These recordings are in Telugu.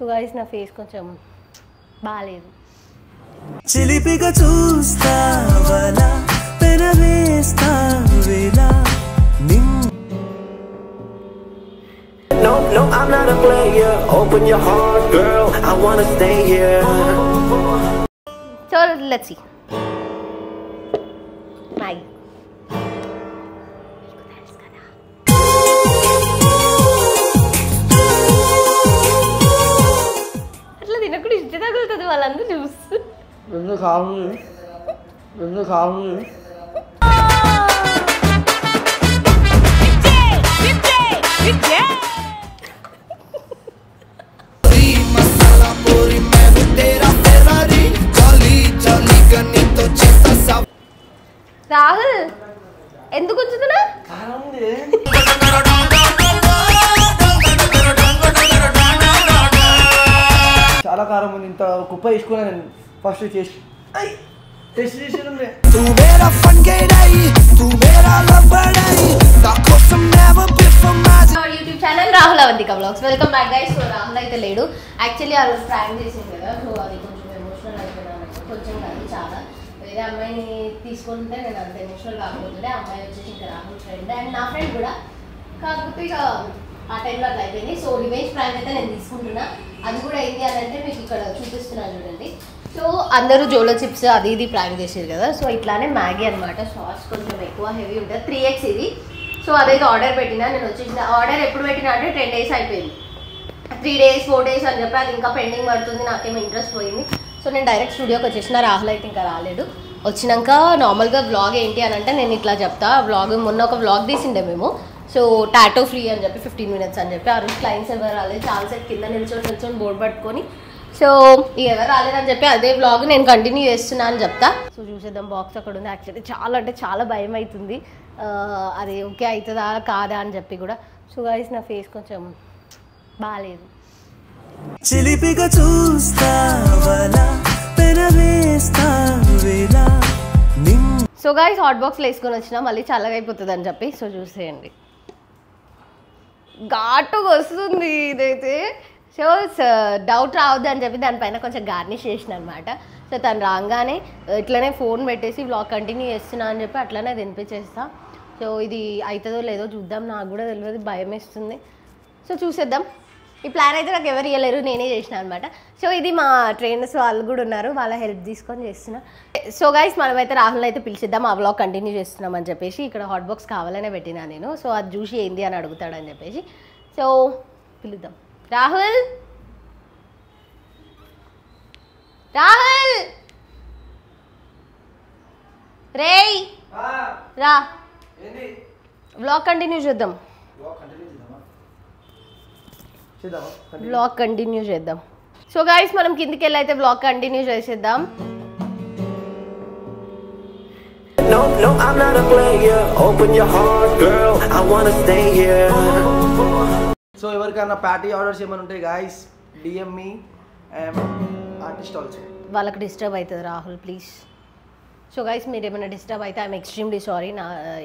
సో గైస్ నా ఫేస్ కొంచెం బాలేదు. చిలిపిగా చూస్తావలా పెనవేస్తావేలా No, no, I'm not a player. Open your heart, girl. I wanna stay here. So let's see. Maggie. అట్లా తినకుండా ఇష్ట తగులుతుంది వాళ్ళందరూ చూస్తూ. రాహుల్ ఎందుకు ఉంచుతున్నా? చాలా కారం ఉంది. ఇంత కుప్ప తీసుకున్నా నేను ఫస్ట్ చేసి టెస్ట్ చేసి YouTube channel Rahul Avantika vlogs. Welcome back guys. So Rahul అయితే లేడు. యాక్చువల్లీ ఆ రోజు ప్రాంక్ చేసింది కదా, సో అది కొంచెం ఎమోషనల్ అయిపోయినాను. కొంచెం కాదు చాలా. వేరే అమ్మాయిని తీసుకుంటే నేను అంత ఎమోషనల్ కాకపోతుండే. అమ్మాయి వచ్చేసి ఇంకా రాహుల్ ఫ్రెండ్ అండ్ నా ఫ్రెండ్ కూడా. కాకపోతే ఇక ఆ టైంలో అట్లా అయిపోయింది. సో రివెంజ్ ప్రాంక్ అయితే నేను తీసుకుంటున్నా. అది కూడా ఏంటి అని అంటే మీకు ఇక్కడ చూపిస్తున్నాను చూడండి. సో అందరూ జోలో చిప్స్ అది ఇది ప్రాంక్ చేసారు కదా, సో ఇట్లానే మ్యాగీ అనమాట. సాస్ కొంచెం ఎక్కువ హెవీ ఉంటుంది, 3x ఇది. సో అదైతే ఆర్డర్ పెట్టినా. నేను వచ్చేసిన ఆర్డర్ ఎప్పుడు పెట్టినా అంటే 10 days అయిపోయింది. 3 days 4 days అని చెప్పి అది ఇంకా పెండింగ్ పడుతుంది. నాకేమో ఇంట్రెస్ట్ పోయింది. సో నేను డైరెక్ట్ స్టూడియోకి వచ్చేసిన. రాహుల్ అయితే ఇంకా రాలేడు. వచ్చినాక నార్మల్గా వ్లాగ్ ఏంటి అని అంటే నేను ఇట్లా చెప్తా. వ్లాగ్ మొన్న ఒక వ్లాగ్ తీసిండే మేము. సో టాటో ఫ్రీ అని చెప్పి 15 minutes అని చెప్పి. ఆ రోజు క్లయింట్స్ ఎవరు రాలేదు. చాలాసేపు కింద నిల్చొని బోర్డు పట్టుకొని. సో ఎవరు రాలేదని చెప్పి అదే వ్లాగ్ నేను కంటిన్యూ చేస్తున్నా అని చెప్తా. సో చూసేద్దాం. బాక్స్ అక్కడ ఉంది. యాక్చువల్లీ చాలా అంటే చాలా భయం అవుతుంది. అది ఓకే అవుతుందా కాదా అని చెప్పి కూడా. సో గైస్ నా ఫేస్ కొంచెం బాగాలేదు. చిలిపిగా చూస్తావలా పెనవేస్తావేలా. సో గైస్ హాట్ బాక్స్లో వేసుకొని వచ్చినా మళ్ళీ చల్లగా అయిపోతుంది అని చెప్పి. సో చూసేయండి, ఘాటుగా వస్తుంది ఇదైతే. సో డౌట్ రావద్దు అని చెప్పి దానిపైన కొంచెం గార్నిష్ చేసిన అనమాట. సో తను రాగానే ఇట్లనే ఫోన్ పెట్టేసి వ్లాగ్ కంటిన్యూ చేస్తున్నా అని చెప్పి అట్లనే తినిపించేస్తా. సో ఇది అవుతుందో లేదో చూద్దాం. నాకు కూడా తెలియదు, భయం వేస్తుంది. సో చూసేద్దాం. ఈ ప్లాన్ అయితే నాకు ఎవరు ఇవ్వలేరు, నేనే చేసిన అనమాట. సో ఇది మా ట్రైనర్స్ వాళ్ళు కూడా ఉన్నారు, వాళ్ళ హెల్ప్ తీసుకొని చేస్తున్నా. సో గైస్ మనమైతే రాహుల్ అయితే పిలిచిద్దాం. ఆ వ్లాగ్ కంటిన్యూ చేస్తున్నాం అని చెప్పేసి. ఇక్కడ హాట్ బాక్స్ కావాలనే పెట్టినా నేను. సో అది చూసి ఏంది అని అడుగుతాడని చెప్పేసి. సో పిలుద్దాం. రాహుల్, రాహుల్ రేయ్ రా, వ్లాగ్ కంటిన్యూ చేద్దాం. వ్లాగ్ కంటిన్యూ చేద్దాం. సో గైస్ మనం కిందికి వెళ్ళి అయితే వ్లాగ్ కంటిన్యూ చేసేద్దాం. No, no, I'm not a player. Open your heart, girl. I wanna stay here. So ఎవరికైనా పార్టీ ఆర్డర్స్ ఏమైనా ఉంటాయి guys, DM me and artist also. వాళ్ళకి డిస్టర్బ్ అవుతుంది రాహుల్ ప్లీజ్. సో గైస్ మీరు ఏమైనా డిస్టర్బ్ అయితే ఐఎమ్ ఎక్స్ట్రీమ్లీ సారీ.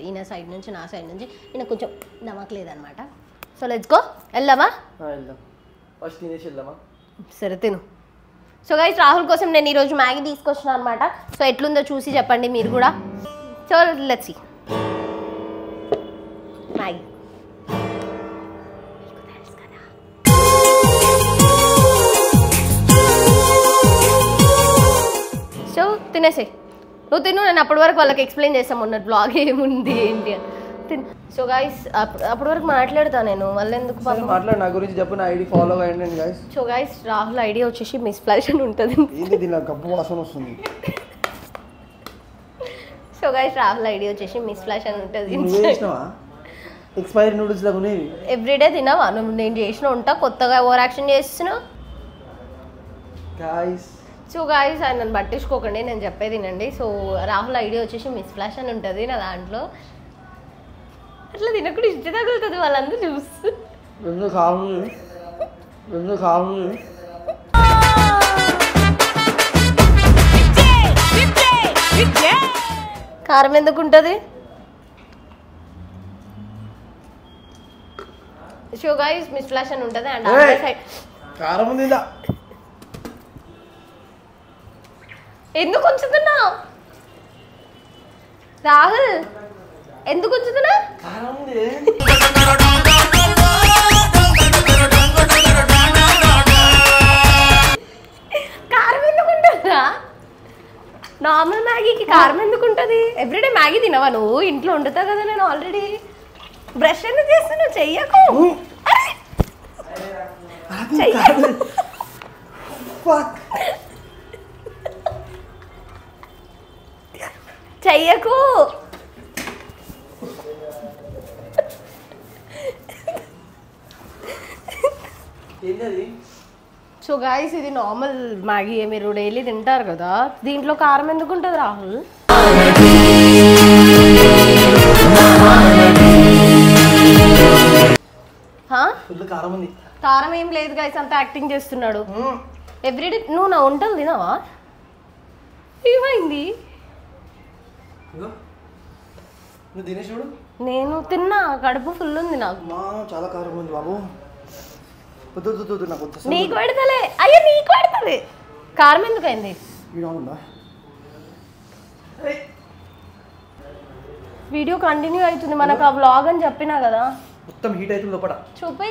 ఈయన సైడ్ నుంచి నా సైడ్ నుంచి ఈయన కొంచెం నమ్మకలేదనమాట. So let's go. వెళ్దామా? వెళ్దాం. ఫస్ట్ తినేసి వెళ్దామా? సరే తిను. సో గైస్ రాహుల్ కోసం నేను ఈరోజు మ్యాగీ తీసుకొచ్చిన అనమాట. సో ఎట్లుందో చూసి చెప్పండి మీరు కూడా. So let's see. Maggi so తినేసే. నువ్వు తిను, నేను అప్పటి వరకు వాళ్ళకి ఎక్స్ప్లెయిన్ చేస్తాను మొన్న బ్లాగ్ ఏముంది ఏంటి అని. సో గైస్ అప్పటి వరకు మాట్లాడతా నేను, మళ్ళీ ఎందుకు మాట్లాడు. నా గురించి చెప్పు, నా ఐడి ఫాలో అయ్యండి guys. So guys Rahul ID వచ్చేసి మిస్ ఫ్లాష్ అని ఉంటుంది. ఏంటి నాకు గబ్బు వాసన వస్తుంది. సో గైస్ రాహుల్ ఐడి వచ్చేసి మిస్ ఫ్లాష్ అని ఉంటుంది. ఎక్స్పైరీ నూడిల్స్ లాగా ఉన్నాయి. ఎవ్రీడే తినవా నువ్వు? నేను చేసిన ఉంటా, కొత్తగా ఓవర్ యాక్షన్ చేస్తున్నావు గైస్. సో గైస్ ఆయన నన్ను పట్టించుకోకండి, నేను చెప్పేది వినండి. సో రాహుల్ ఐడి వచ్చేసి మిస్ ఫ్లాష్ అని ఉంటుంది నా దాంట్లో. అట్లా తినకుండా ఇష్ట తగులుతుంది వాళ్ళందరూ చూస్తూ. కారం ఎందుకు ఉంటుంది? షో గైస్ మిస్ ఫ్లాష్ అని ఉంటుంది. అండ్ అదర్ సైడ్ కారం ఉంది ఇలా. ఎందుకు ఉంచుతున్నావు రాహుల్? ఎందుకు ఉంచుతున్నా? కారం ఉంది. కారం ఎందుకు ఉంటుందా? నార్మల్ మ్యాగీకి కారం ఎందుకు ఉంటుంది? ఎవ్రీడే మ్యాగీ తినవా నువ్వు? ఇంట్లో వండుతా కదా నేను ఆల్రెడీ. బ్రష్ ఎందుకు చేస్తున్నావు? చెయ్యకు. చెయ్యకు. సో గాయస్ ఇది నార్మల్ మ్యాగీ మీరు డైలీ తింటారు కదా, దీంట్లో కారం ఎందుకు ఉంటుంది రాహుల్? కారం ఉంది. కారం ఏం లేదు గాయస్, అంతా యాక్టింగ్ చేస్తున్నాడు. ఎవ్రీడే నువ్వు నా వంటలు తినవా? ఏమైంది? నువ్వు తినేసి చూడు. నేను తిన్నా, కడుపు ఫుల్ ఉంది నాకు. చాలా కారం ఉంది బాబు. నీకు పెడతలే. అయ్యో నీకు పెడతలే. కారం ఎందుకు అయింది? వీడియో కంటిన్యూ అవుతుంది మనకు ఆ వ్లాగ్ అని చెప్పినా కదా. మొత్తం హీట్ అవుతుంది లోపల. చూపి.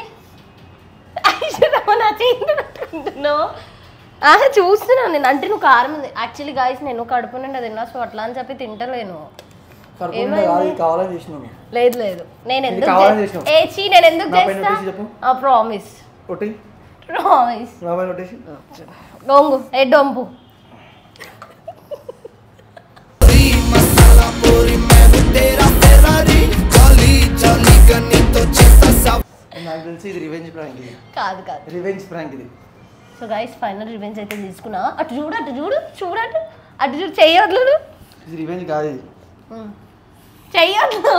నా చేతి పెట్టుకుంటున్నావు. చూస్తున్నాను నేను. అంటే నువ్వు కారం ఉంది. యాక్చువల్లీ గాయస్ నేను కడుపు నిండా తిన్నా, సో అట్లా అని చెప్పి తింటలేను. లేదు లేదు, నేను ఎందుకు చేస్తా? Promise promise. డొంగు ఏ డొంపు. నాకు తెలిసి ఇది రివెంజ్ ప్రాంక్. ఇది కాదు కాదు, రివెంజ్ ప్రాంక్ ఇది. సో గైస్ ఫైనల్ రివెంజ్ అయితే తీసుకున్నా. అటు చూడు అటు చూడు చూడటు అటు చూడు. చెయ్యొద్దు. ఇది రివెంజ్ కాదు, ఇది చెయ్యొద్దు.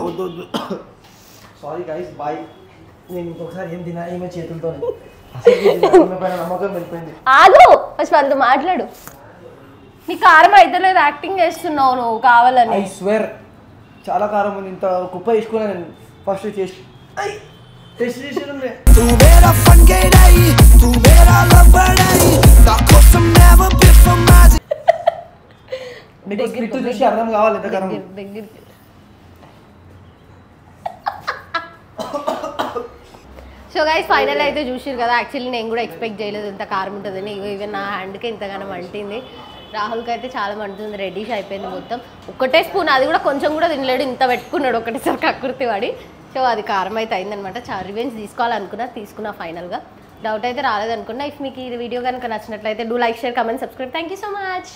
వద్దు వద్దు. Sorry guys, bye. నేను ఇంకొకసారి ఏం తినా ఏమే చేతులతో నమ్మకం వెళ్ళిపోయింది. ఆగు ఫస్ట్ అంత మాట్లాడు. నీ కారం అయితే లేదు, యాక్టింగ్ చేస్తున్నావు నువ్వు కావాలని. ఐ స్వేర్ చాలా కారం ఉంది. ఇంత కుప్ప వేసుకున్నా నేను ఫస్ట్ చేసి టెస్ట్ చేసి ఉండే. నీకు స్క్రిప్ట్ చూసి అర్థం కావాలి ఎంత కారం. దగ్గరికి. సో గైస్ ఫైనల్ అయితే చూసిరు కదా. యాక్చువల్లీ నేను కూడా ఎక్స్పెక్ట్ చేయలేదు ఇంత కారం ఉంటుందని. ఈవెన్ నా హ్యాండ్కి ఇంతగానో మంటింది. రాహుల్కి అయితే చాలా మంటుంది, రెడీష్ అయిపోయింది మొత్తం. ఒక్కటే స్పూన్, అది కూడా కొంచెం కూడా తినలేడు, ఇంత పెట్టుకున్నాడు ఒకటేసారి కక్కుర్తి వాడి. సో అది కారం అయితే అయిందనమాట. చాలా రివెంజ్ తీసుకోవాలనుకున్నా, తీసుకున్నా ఫైనల్గా. డౌట్ అయితే రాలేదనుకున్నా. ఇఫ్ మీకు ఈ వీడియో కనుక నచ్చినట్లయితే do like, share, comment, subscribe. Thank you so much.